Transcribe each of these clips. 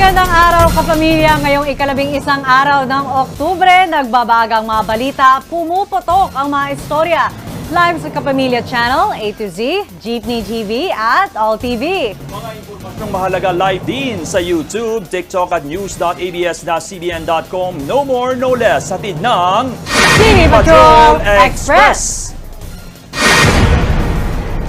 Magandang araw kapamilya. Ngayong ika-11 araw ng Oktubre, nagbabagang mga balita, pumuputok ang mga istorya. Live sa Kapamilya Channel, A to Z, Jeepney TV at All TV. Mga impormasyong mahalaga live din sa YouTube, TikTok at news.abs.cbn.com. No more, no less. Hatid ng TV Patrol Express.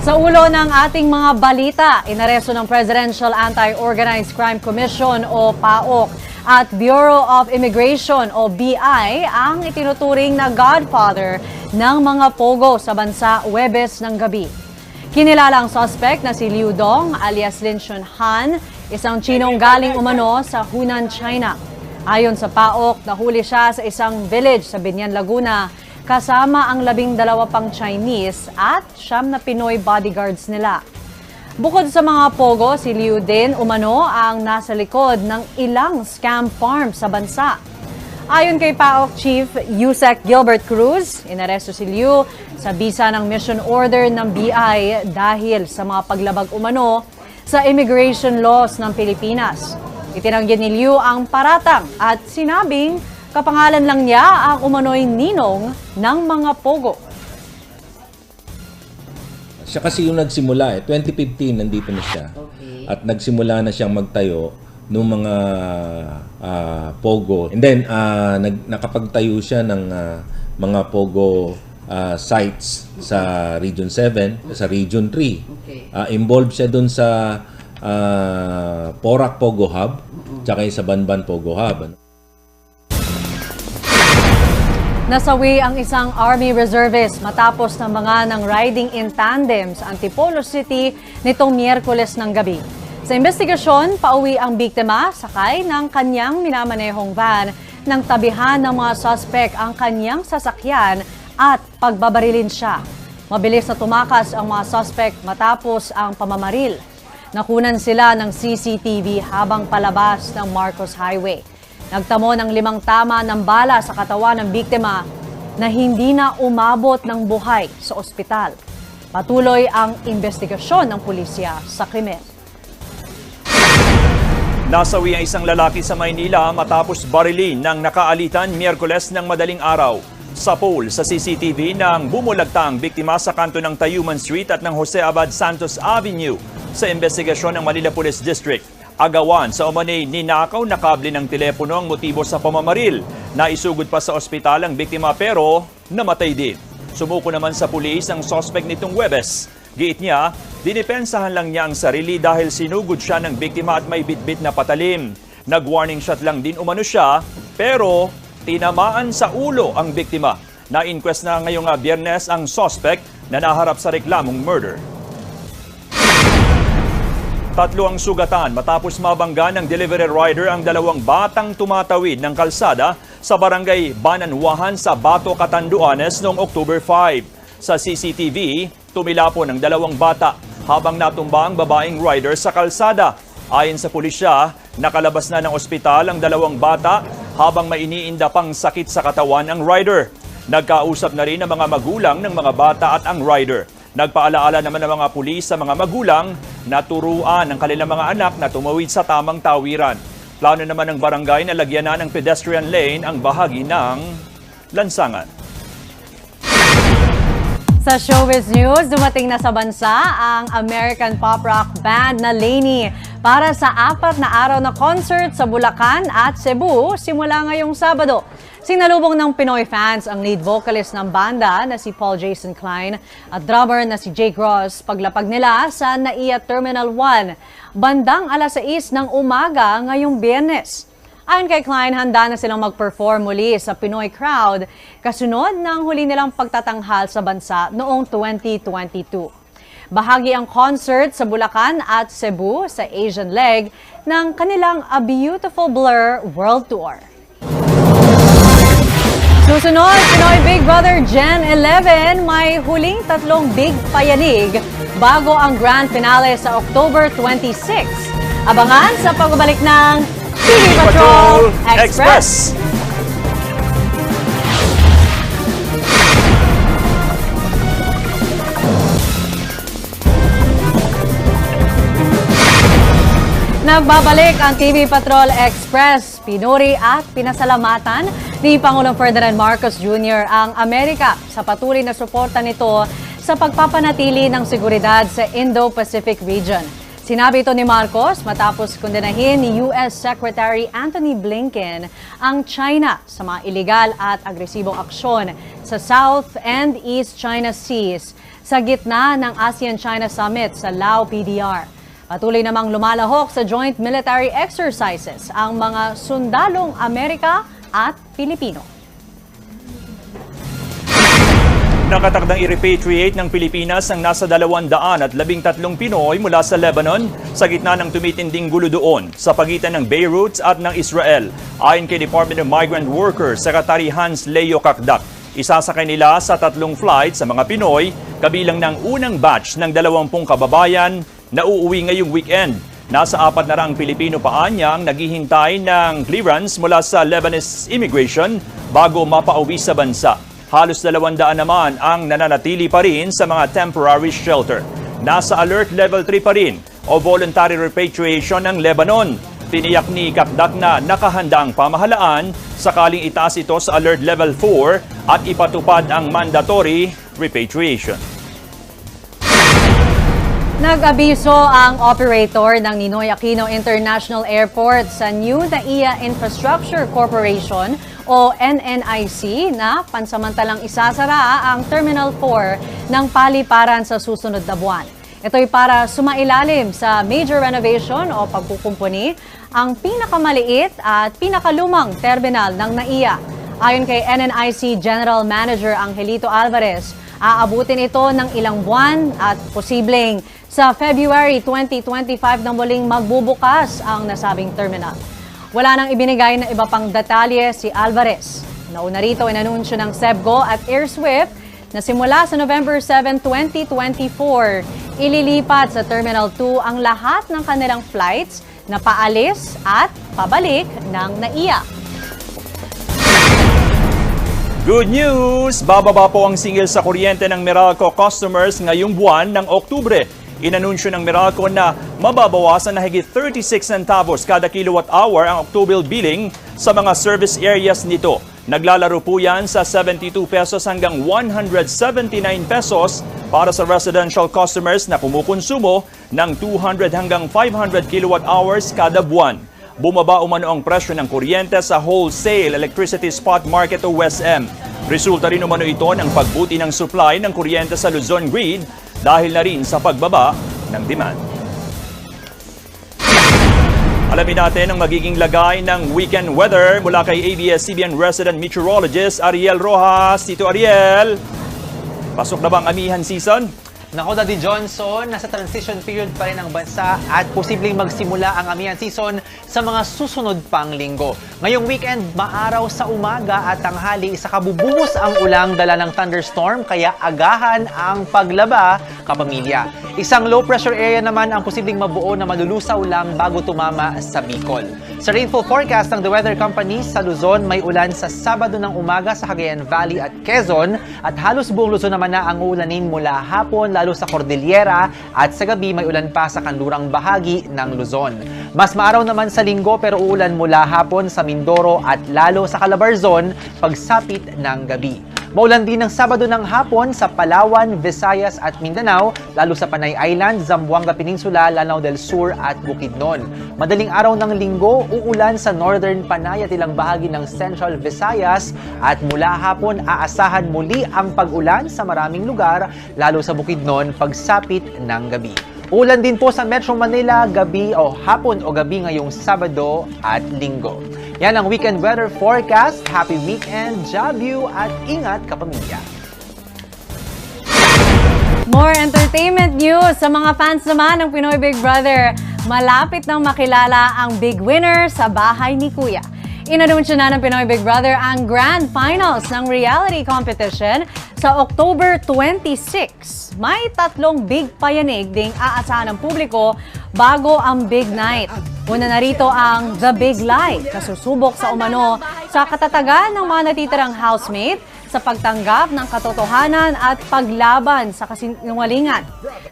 Sa ulo ng ating mga balita, inaresto ng Presidential Anti-Organized Crime Commission o PAOK at Bureau of Immigration o BI ang itinuturing na godfather ng mga pogo sa bansa Huwebes ng gabi. Kinilala ang suspect na si Liu Dong alias Lin Chunhan, isang Chinong galing umano sa Hunan, China. Ayon sa PAOK, nahuli siya sa isang village sa Binyan, Laguna, kasama ang 12 pang Chinese at 9 na Pinoy bodyguards nila. Bukod sa mga pogo, si Liu din umano ang nasa likod ng ilang scam farms sa bansa. Ayon kay PAOK Chief Yusek Gilbert Cruz, inaresto si Liu sa bisa ng mission order ng BI dahil sa mga paglabag umano sa immigration laws ng Pilipinas. Itinanggi ni Liu ang paratang at sinabing kapangalan lang niya ang umano'y ninong ng mga pogo. Siya kasi yung nagsimula 2015 nandito na siya. Okay. At nagsimula na siyang magtayo ng mga pogo. And then nakapagtayo siya ng mga pogo sites sa Region 7, sa Region 3. Okay. Involved siya dun sa Porac Pogo Hub, tsaka sa Banban Pogo Hub. Nasawi ang isang Army Reservist matapos ng mga ng riding in tandem sa Antipolo City nitong Miyerkules ng gabi. Sa investigasyon, pauwi ang biktima sakay ng kanyang minamanehong van nang tabihan ng mga suspect ang kanyang sasakyan at pagbabarilin siya. Mabilis na tumakas ang mga suspect matapos ang pamamaril. Nakunan sila ng CCTV habang palabas ng Marcos Highway. Nagtamo ng 5 tama ng bala sa katawan ng biktima na hindi na umabot ng buhay sa ospital. Patuloy ang investigasyon ng pulisya sa krimen. Nasawi ang isang lalaki sa Maynila matapos barilin ng nakaalitan Miyerkules ng madaling araw. Sa poll sa CCTV ng bumulagtang biktima sa kanto ng Tayuman Street at ng Jose Abad Santos Avenue sa investigasyon ng Manila Police District. Agawan sa umanay ninakaw na kable ng telepono ang motibo sa pamamaril. Naisugod pa sa ospital ang biktima pero namatay din. Sumuko naman sa pulis ang suspect nitong Huwebes. Giit niya, dinipensahan lang niya ang sarili dahil sinugod siya ng biktima at may bitbit na patalim. Nag-warning shot lang din umano siya pero tinamaan sa ulo ang biktima. Na-inquest na ngayong Biyernes ang suspect na naharap sa reklamong murder. 3 ang sugatan matapos mabangga ng delivery rider ang 2 batang tumatawid ng kalsada sa barangay Bananwahan sa Bato, Catanduanes noong October 5. Sa CCTV, tumilapo ng 2 bata habang natumba ang babaeng rider sa kalsada. Ayon sa pulisya, nakalabas na ng ospital ang 2 bata habang may iniinda pang sakit sa katawan ang rider. Nagkausap na rin ang mga magulang ng mga bata at ang rider. Nagpaalaala naman ng mga pulis sa mga magulang na turuan ang kanilang mga anak na tumawid sa tamang tawiran. Plano naman ng barangay na lagyan na ng pedestrian lane ang bahagi ng lansangan. Sa Showbiz News, dumating na sa bansa ang American pop rock band na Lainey para sa 4 na araw na concert sa Bulacan at Cebu simula ngayong Sabado. Sinalubong ng Pinoy fans ang lead vocalist ng banda na si Paul Jason Klein at drummer na si Jake Ross paglapag nila sa NAIA Terminal 1 bandang 6:00 ng umaga ngayong Biyernes. Ayon kay Klein, handa na silang mag-perform muli sa Pinoy crowd kasunod ng huli nilang pagtatanghal sa bansa noong 2022. Bahagi ang concert sa Bulacan at Cebu sa Asian leg ng kanilang A Beautiful Blur World Tour. Susunod, Pinoy Big Brother Gen 11, may huling 3 big payanig bago ang grand finale sa October 26. Abangan sa pagbabalik ng TV Patrol Express! Nagbabalik ang TV Patrol Express. Pinuri at pinasalamatan ni Pangulong Ferdinand Marcos Jr. ang Amerika sa patuloy na suporta nito sa pagpapanatili ng seguridad sa Indo-Pacific region. Sinabi ito ni Marcos matapos kondenahin ni U.S. Secretary Antony Blinken ang China sa mga iligal at agresibong aksyon sa South and East China Seas sa gitna ng ASEAN-China Summit sa Lao PDR. Patuloy namang lumalahok sa joint military exercises ang mga sundalong Amerika at Pilipino. Nakatakdang i-repatriate ng Pilipinas ang nasa 213 Pinoy mula sa Lebanon sa gitna ng tumitinding gulo doon sa pagitan ng Beirut at ng Israel. Ayon kay Department of Migrant Workers Secretary Hans Leo Kakdak, isasakay nila sa 3 flights sa mga Pinoy, kabilang ng unang batch ng 20 kababayan na uuwi ngayong weekend. Nasa 400 Pilipino pa anyang naghihintay ng clearance mula sa Lebanese Immigration bago mapauwi sa bansa. Halos 200 naman ang nananatili pa rin sa mga temporary shelter. Nasa alert level 3 pa rin o voluntary repatriation ng Lebanon. Tiniyak ni Kakdak na nakahanda ang pamahalaan sakaling itaas ito sa alert level 4 at ipatupad ang mandatory repatriation. Nag-abiso ang operator ng Ninoy Aquino International Airport sa New NAIA Infrastructure Corporation o NNIC na pansamantalang isasara ang Terminal 4 ng paliparan sa susunod na buwan. Ito'y para sumailalim sa major renovation o pagkukumpuni ang pinakamaliit at pinakalumang terminal ng NAIA. Ayon kay NNIC General Manager Angelito Alvarez, aabutin ito ng ilang buwan at posibleng sa February 2025 na muling magbubukas ang nasabing terminal. Wala nang ibinigay na iba pang detalye si Alvarez. Nauna rito inanunsyo ng SEBGO at AirSWIFT na simula sa November 7, 2024, ililipat sa Terminal 2 ang lahat ng kanilang flights na paalis at pabalik ng NAIA. Good news! Bababa po ang singil sa kuryente ng Meralco customers ngayong buwan ng Oktubre. Inanunsyo ng Meralco na mababawasan na higit 36 centavos kada kilowatt hour ang October billing sa mga service areas nito. Naglalaro po yan sa 72 pesos hanggang 179 pesos para sa residential customers na kumukonsumo ng 200 hanggang 500 kilowatt hours kada buwan. Bumaba umano ang presyo ng kuryente sa Wholesale Electricity Spot Market o WESM. Resulta rin umano ito ng pagbuti ng supply ng kuryente sa Luzon Grid dahil na rin sa pagbaba ng demand. Alamin natin ang magiging lagay ng weekend weather mula kay ABS-CBN resident meteorologist Ariel Rojas. Tito Ariel, pasok na bang amihan season? Nako, Daddy Johnson, nasa transition period pa rin ang bansa at posibleng magsimula ang amihan season sa mga susunod pang linggo. Ngayong weekend, maaraw sa umaga at tanghali, isa kabubungos ang ulang dala ng thunderstorm kaya agahan ang paglaba, kapamilya. Isang low pressure area naman ang posibleng mabuo na malulusaw lang bago tumama sa Bicol. Sa rainfall forecast ng The Weather Company sa Luzon, may ulan sa Sabado ng umaga sa Cagayan Valley at Quezon at halos buong Luzon naman na ang uulanin mula hapon lalo sa Cordillera at sa gabi may ulan pa sa kanlurang bahagi ng Luzon. Mas maaraw naman sa Linggo pero uulan mula hapon sa Mindoro at lalo sa Calabarzon pagsapit ng gabi. Maulan din ng Sabado ng hapon sa Palawan, Visayas at Mindanao, lalo sa Panay Island, Zamboanga Peninsula, Lanao del Sur at Bukidnon. Madaling araw ng Linggo, uulan sa Northern Panay at ilang bahagi ng Central Visayas at mula hapon aasahan muli ang pag-ulan sa maraming lugar, lalo sa Bukidnon pagsapit ng gabi. Ulan din po sa Metro Manila gabi o hapon o gabi ngayong Sabado at Linggo. Yan ang weekend weather forecast. Happy weekend, job you, at ingat kapamilya. More entertainment news sa mga fans naman ng Pinoy Big Brother. Malapit nang makilala ang big winner sa bahay ni Kuya. Inanunsyo na ng Pinoy Big Brother ang grand finals ng reality competition sa October 26. May 3 big payanig ding aasahan ng publiko bago ang big night. Una na rito ang The Big Lie, kasusubok sa umano sa katatagan ng mga natitirang housemate sa pagtanggap ng katotohanan at paglaban sa kasinungalingan.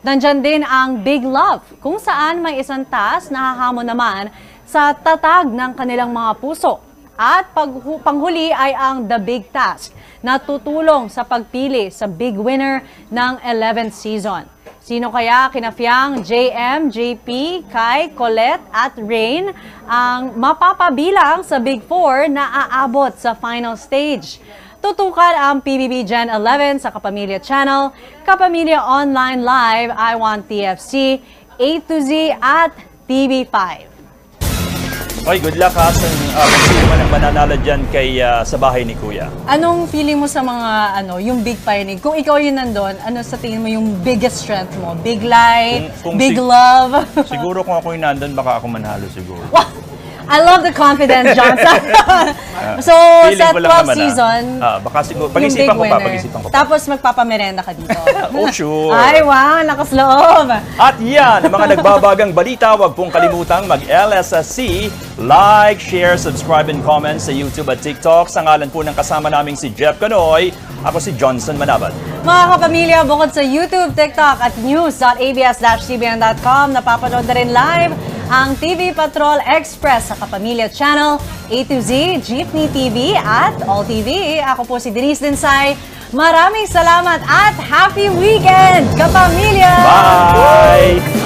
Nandyan din ang Big Love, kung saan may isang task na hahamon naman sa tatag ng kanilang mga puso. At panghuli ay ang The Big Task, na tutulong sa pagpili sa big winner ng 11th season. Sino kaya kina Fiang, JM, JP, Kai, Colette at Rain ang mapapabilang sa Big Four na aabot sa final stage? Tutukan ang PBB Gen 11 sa Kapamilya Channel, Kapamilya Online Live, I Want TFC, A to Z at TV5. Oy, good luck ha. Kung sino man ang mananalo dyan sa bahay ni Kuya. Anong feeling mo sa mga yung big pioneer? Kung ikaw yun nandun, ano sa tingin mo yung biggest strength mo? Big lie, big love? Siguro kung ako yung nandun, baka ako manalo siguro. I love the confidence, Johnson. So, Feeling sa ko lang 12th naman, season, baka siguro, yung pag-isipan big ko pa, winner. pag-isipan ko pa. Tapos magpapamerenda ka dito. Oh, sure. Ay, wow, lakas loob. At yan, ang mga nagbabagang balita, huwag pong kalimutang mag-LSSC, like, share, subscribe, and comment sa YouTube at TikTok. Sa ngalan po ng kasama naming si Jeff Canoy, ako si Johnson Manabat. Mga kapamilya, bukod sa YouTube, TikTok at news.abs-cbn.com, napapanood na rin live ang TV Patrol Express sa Kapamilya Channel, A to Z, Jeepney TV at All TV. Ako po si Denise Dinsay. Maraming salamat at happy weekend, kapamilya! Bye!